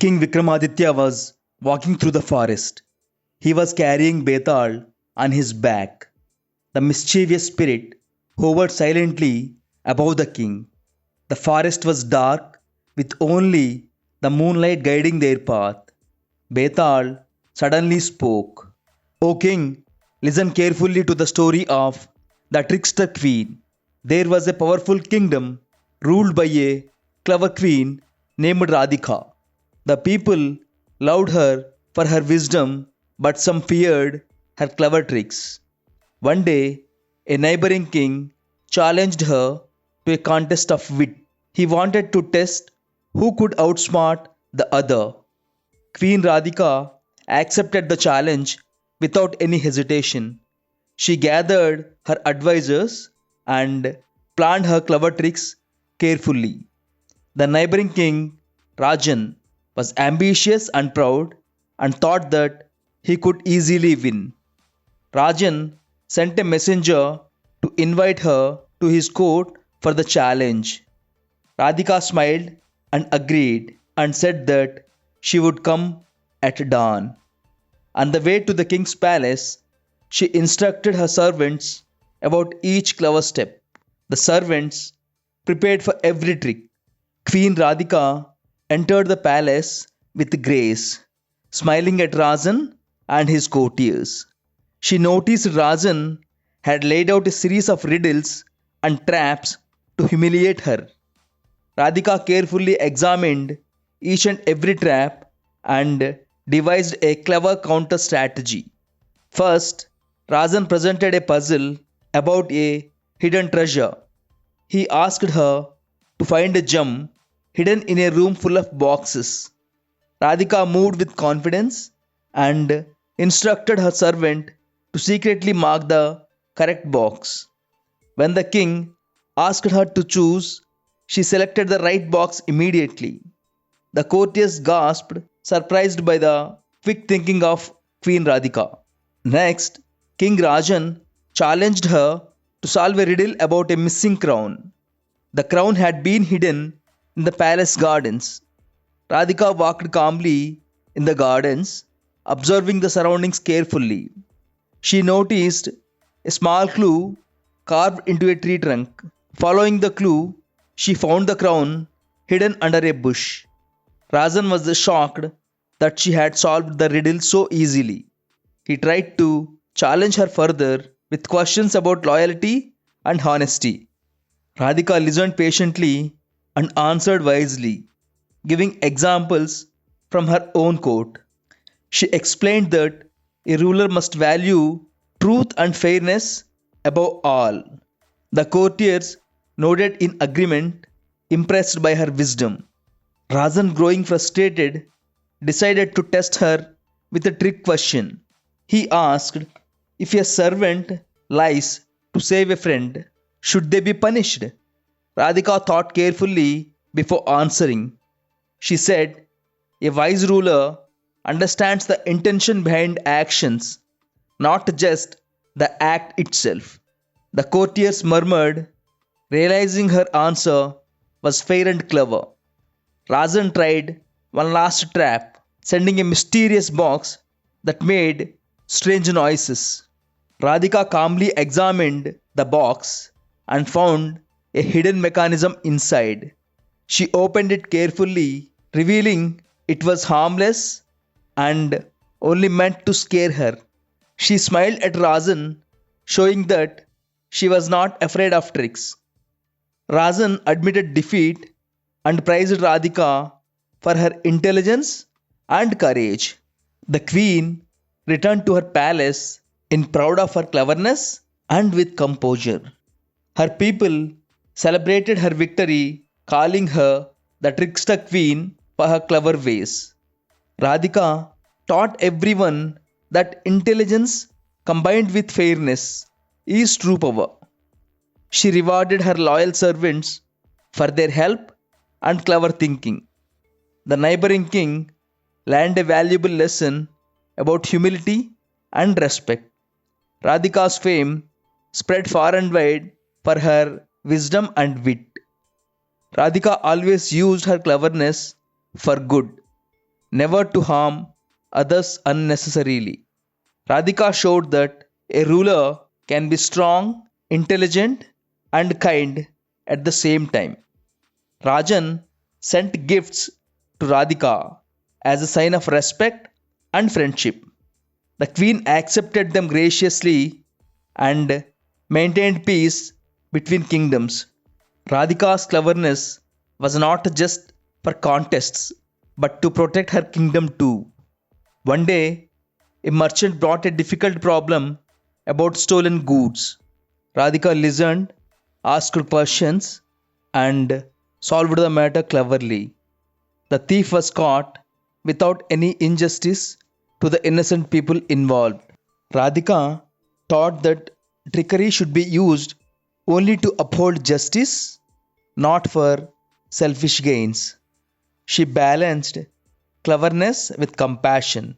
King Vikramaditya was walking through the forest. He was carrying Betal on his back. The mischievous spirit hovered silently above the king. The forest was dark, with only the moonlight guiding their path. Betal suddenly spoke. O king, listen carefully to the story of the Trickster Queen. There was a powerful kingdom ruled by a clever queen named Radhika. The people loved her for her wisdom, but some feared her clever tricks. One day, a neighboring king challenged her to a contest of wit. He wanted to test who could outsmart the other. Queen Radhika accepted the challenge without any hesitation. She gathered her advisors and planned her clever tricks carefully. The neighboring king, Arjun, was ambitious and proud and thought that he could easily win. Arjun sent a messenger to invite her to his court for the challenge. Radhika smiled and agreed and said that she would come at dawn. On the way to the king's palace, she instructed her servants about each clever step. The servants prepared for every trick. Queen Radhika entered the palace with grace, smiling at Arjun and his courtiers. She noticed Arjun had laid out a series of riddles and traps to humiliate her. Radhika carefully examined each and every trap and devised a clever counter strategy. First, Arjun presented a puzzle about a hidden treasure. He asked her to find a gem hidden in a room full of boxes. Radhika moved with confidence and instructed her servant to secretly mark the correct box. When the king asked her to choose, she selected the right box immediately. The courtiers gasped, surprised by the quick thinking of Queen Radhika. Next, King Arjun challenged her to solve a riddle about a missing crown. The crown had been hidden in the palace gardens. Radhika walked calmly in the gardens, observing the surroundings carefully. She noticed a small clue carved into a tree trunk. Following the clue, she found the crown hidden under a bush. Arjun was shocked that she had solved the riddle so easily. He tried to challenge her further with questions about loyalty and honesty. Radhika listened patiently and answered wisely, giving examples from her own court. She explained that a ruler must value truth and fairness above all. The courtiers nodded in agreement, impressed by her wisdom. Arjun, growing frustrated, decided to test her with a trick question. He asked, if a servant lies to save a friend, should they be punished? Radhika thought carefully before answering. She said, a wise ruler understands the intention behind actions, not just the act itself. The courtiers murmured, realizing her answer was fair and clever. Arjun tried one last trap, sending a mysterious box that made strange noises. Radhika calmly examined the box and found a hidden mechanism inside. She opened it carefully, revealing it was harmless and only meant to scare her. She smiled at Arjun, showing that she was not afraid of tricks. Arjun admitted defeat and praised Radhika for her intelligence and courage. The queen returned to her palace in proud of her cleverness and with composure. Her people celebrated her victory, calling her the Trickster Queen for her clever ways. Radhika taught everyone that intelligence combined with fairness is true power. She rewarded her loyal servants for their help and clever thinking. The neighboring king learned a valuable lesson about humility and respect. Radhika's fame spread far and wide for her wisdom and wit. Radhika always used her cleverness for good. never to harm others unnecessarily. Radhika showed that a ruler can be strong, intelligent, and kind at the same time. Rajan sent gifts to Radhika as a sign of respect and friendship. The queen accepted them graciously and maintained peace between kingdoms. Radhika's cleverness was not just for contests but to protect her kingdom too. One day, a merchant brought a difficult problem about stolen goods. Radhika listened, asked questions, and solved the matter cleverly. The thief was caught without any injustice to the innocent people involved. Radhika taught that trickery should be used only to uphold justice, not for selfish gains. She balanced cleverness with compassion.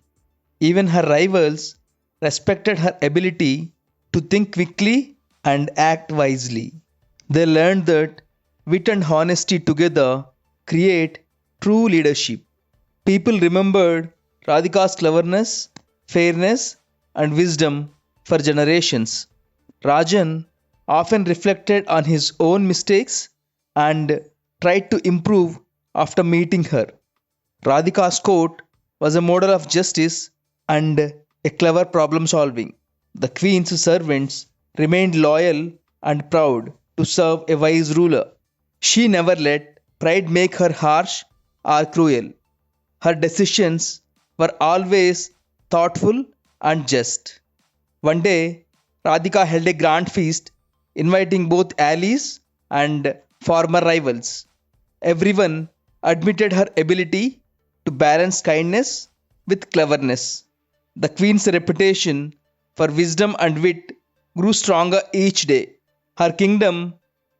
Even her rivals respected her ability to think quickly and act wisely. They learned that wit and honesty together create true leadership. People remembered Radhika's cleverness, fairness, and wisdom for generations. Rajan often reflected on his own mistakes and tried to improve after meeting her. Radhika's court was a model of justice and a clever problem solving. The queen's servants remained loyal and proud to serve a wise ruler. She never let pride make her harsh or cruel. Her decisions were always thoughtful and just. One day, Radhika held a grand feast, inviting both allies and former rivals. Everyone admitted her ability to balance kindness with cleverness. The queen's reputation for wisdom and wit grew stronger each day. Her kingdom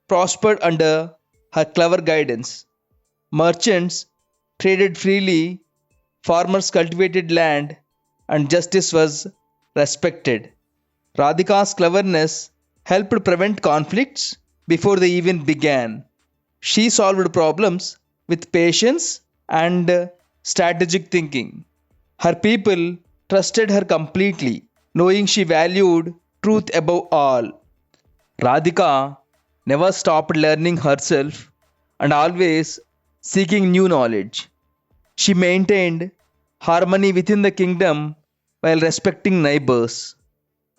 prospered under her clever guidance. Merchants traded freely, farmers cultivated land, and justice was respected. Radhika's cleverness helped prevent conflicts before they even began. She solved problems with patience and strategic thinking. Her people trusted her completely, knowing she valued truth above all. Radhika never stopped learning herself and always seeking new knowledge. She maintained harmony within the kingdom while respecting neighbors.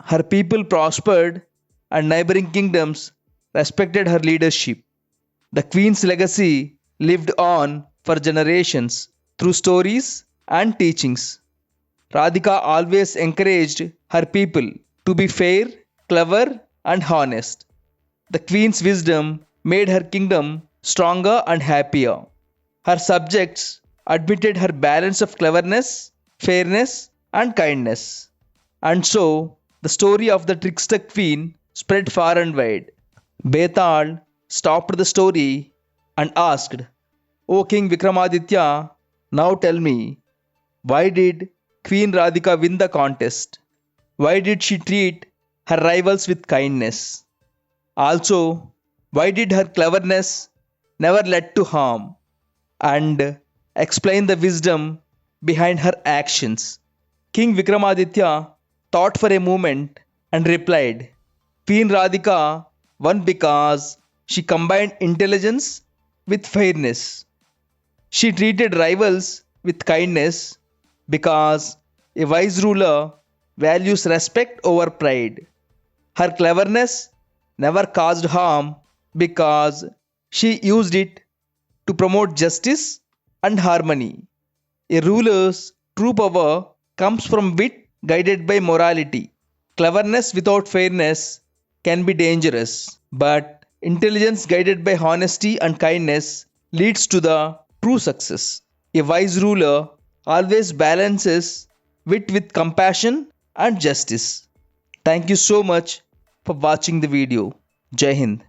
Her people prospered and neighboring kingdoms respected her leadership. The queen's legacy lived on for generations through stories and teachings. Radhika always encouraged her people to be fair, clever, and honest. The queen's wisdom made her kingdom stronger and happier. Her subjects admitted her balance of cleverness, fairness, and kindness. And so, the story of the Trickster Queen spread far and wide. Betal stopped the story and asked, "O King Vikramaditya, now tell me, why did Queen Radhika win the contest? Why did she treat her rivals with kindness? Also, why did her cleverness never lead to harm? And explain the wisdom behind her actions." King Vikramaditya thought for a moment and replied, "Queen Radhika won because she combined intelligence with fairness. She treated rivals with kindness because a wise ruler values respect over pride. Her cleverness never caused harm because she used it to promote justice and harmony. A ruler's true power comes from wit guided by morality. Cleverness without fairness can be dangerous, but intelligence guided by honesty and kindness leads to the true success. A wise ruler always balances wit with compassion and justice." Thank you so much for watching the video. Jai Hind.